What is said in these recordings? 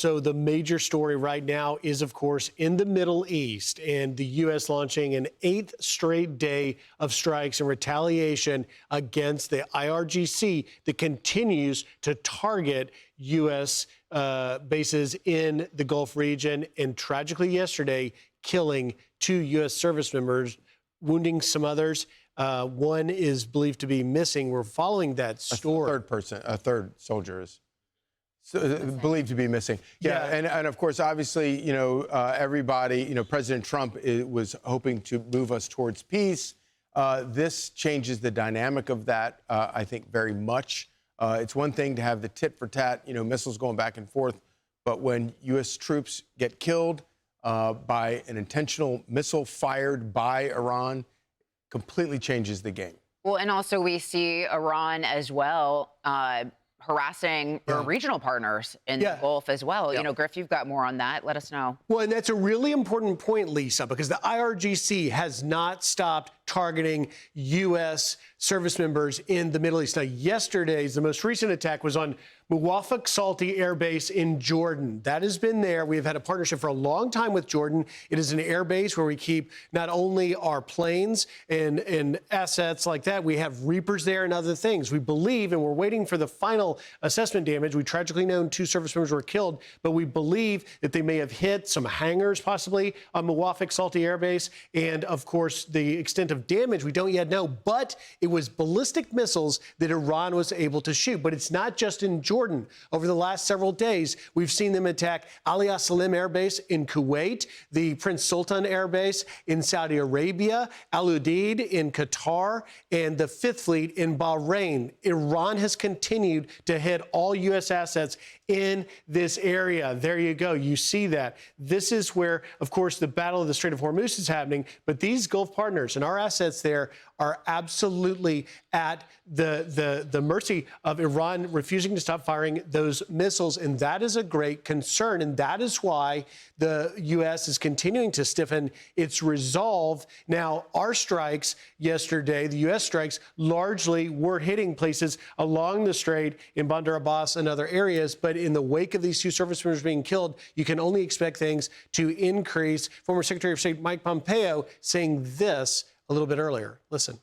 So the major story right now is, of course, in the Middle East and the U.S. launching an 8th straight day of strikes in retaliation against the IRGC that continues to target U.S. Bases in the Gulf region, and tragically yesterday killing 2 U.S. service members, wounding some others. One is believed to be missing. We're following that story. A third soldier is believed to be missing. Yeah, and of course, obviously, everybody, President Trump was hoping to move us towards peace. This changes the dynamic of that, I think, very much. It's one thing to have the tit for tat, missiles going back and forth, but when U.S. troops get killed by an intentional missile fired by Iran, completely changes the game. Well, and also we see Iran as well harassing their regional partners in the Gulf as well. Griff, you've got more on that. Let us know. Well, and that's a really important point, Lisa, because the IRGC has not stopped targeting U.S. service members in the Middle East. Now, the most recent attack was on Muwafaq Salti Air Base in Jordan. That has been there. We've had a partnership for a long time with Jordan. It is an air base where we keep not only our planes and assets like that, we have Reapers there and other things. We believe, and we're waiting for the final assessment damage. We tragically know 2 service members were killed, but we believe that they may have hit some hangars possibly on Muwafaq Salti Air Base. And of course, the extent of damage we don't yet know, but it was ballistic missiles that Iran was able to shoot. But it's not just in Jordan. Over the last several days, we've seen them attack Ali Salim Air Base in Kuwait, the Prince Sultan Air Base in Saudi Arabia, Al Udeid in Qatar, and the 5th Fleet in Bahrain. Iran has continued to hit all U.S. assets in this area. There you go. You see that. This is where, of course, the Battle of the Strait of Hormuz is happening. But these Gulf partners and our assets there are absolutely at the mercy of Iran refusing to stop firing those missiles. And that is a great concern. And that is why the U.S. is continuing to stiffen its resolve. Now, our strikes yesterday, the U.S. strikes, largely were hitting places along the strait in Bandar Abbas and other areas. But in the wake of these 2 service members being killed, you can only expect things to increase. Former Secretary of State Mike Pompeo saying this a little bit earlier. Listen.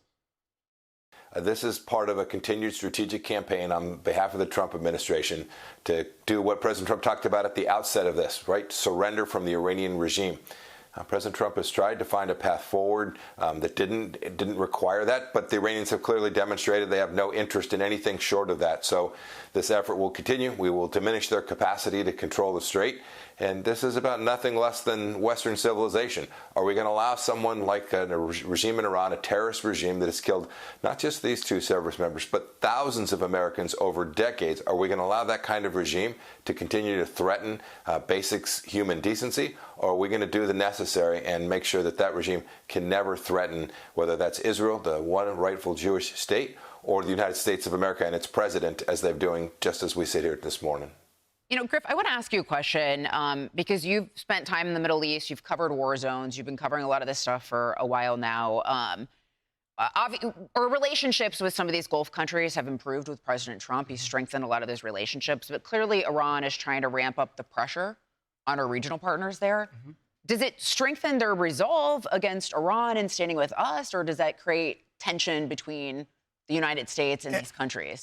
This is part of a continued strategic campaign on behalf of the Trump administration to do what President Trump talked about at the outset of this, right? Surrender from the Iranian regime. President Trump has tried to find a path forward that didn't require that, but the Iranians have clearly demonstrated they have no interest in anything short of that. So this effort will continue. We will diminish their capacity to control the strait. And this is about nothing less than Western civilization. Are we going to allow someone like a regime in Iran, a terrorist regime that has killed not just these 2 service members, but thousands of Americans over decades? Are we going to allow that kind of regime to continue to threaten basic human decency? Or are we going to do the necessary and make sure that that regime can never threaten, whether that's Israel, the one rightful Jewish state, or the United States of America and its president, as they're doing just as we sit here this morning? Griff, I want to ask you a question because you've spent time in the Middle East. You've covered war zones. You've been covering a lot of this stuff for a while now. Our relationships with some of these Gulf countries have improved with President Trump. He's strengthened a lot of those relationships. But clearly, Iran is trying to ramp up the pressure on our regional partners there. Does it strengthen their resolve against Iran and standing with us, or does that create tension between the United States and these countries?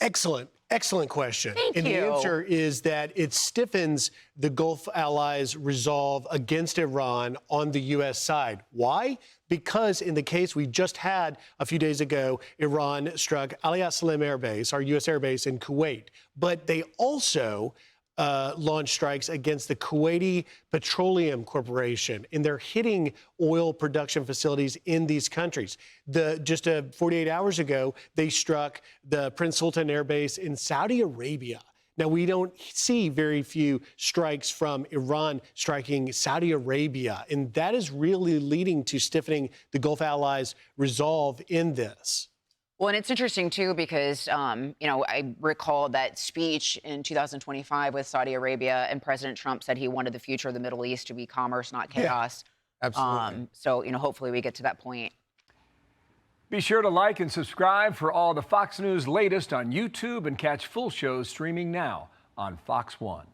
Excellent question. Thank and you. The answer is that it stiffens the Gulf allies' resolve against Iran on the U.S. side. Why? Because in the case we just had a few days ago, Iran struck Ali Salim Air Base, our U.S. air base in Kuwait. But they also launched strikes against the Kuwaiti Petroleum Corporation, and they're hitting oil production facilities in these countries. Just 48 hours ago, they struck the Prince Sultan Air Base in Saudi Arabia. Now, we don't see very few strikes from Iran striking Saudi Arabia, and that is really leading to stiffening the Gulf allies' resolve in this. Well, and it's interesting, too, because, I recall that speech in 2025 with Saudi Arabia, and President Trump said he wanted the future of the Middle East to be commerce, not chaos. Yeah, absolutely. So, hopefully we get to that point. Be sure to like and subscribe for all the Fox News latest on YouTube and catch full shows streaming now on Fox One.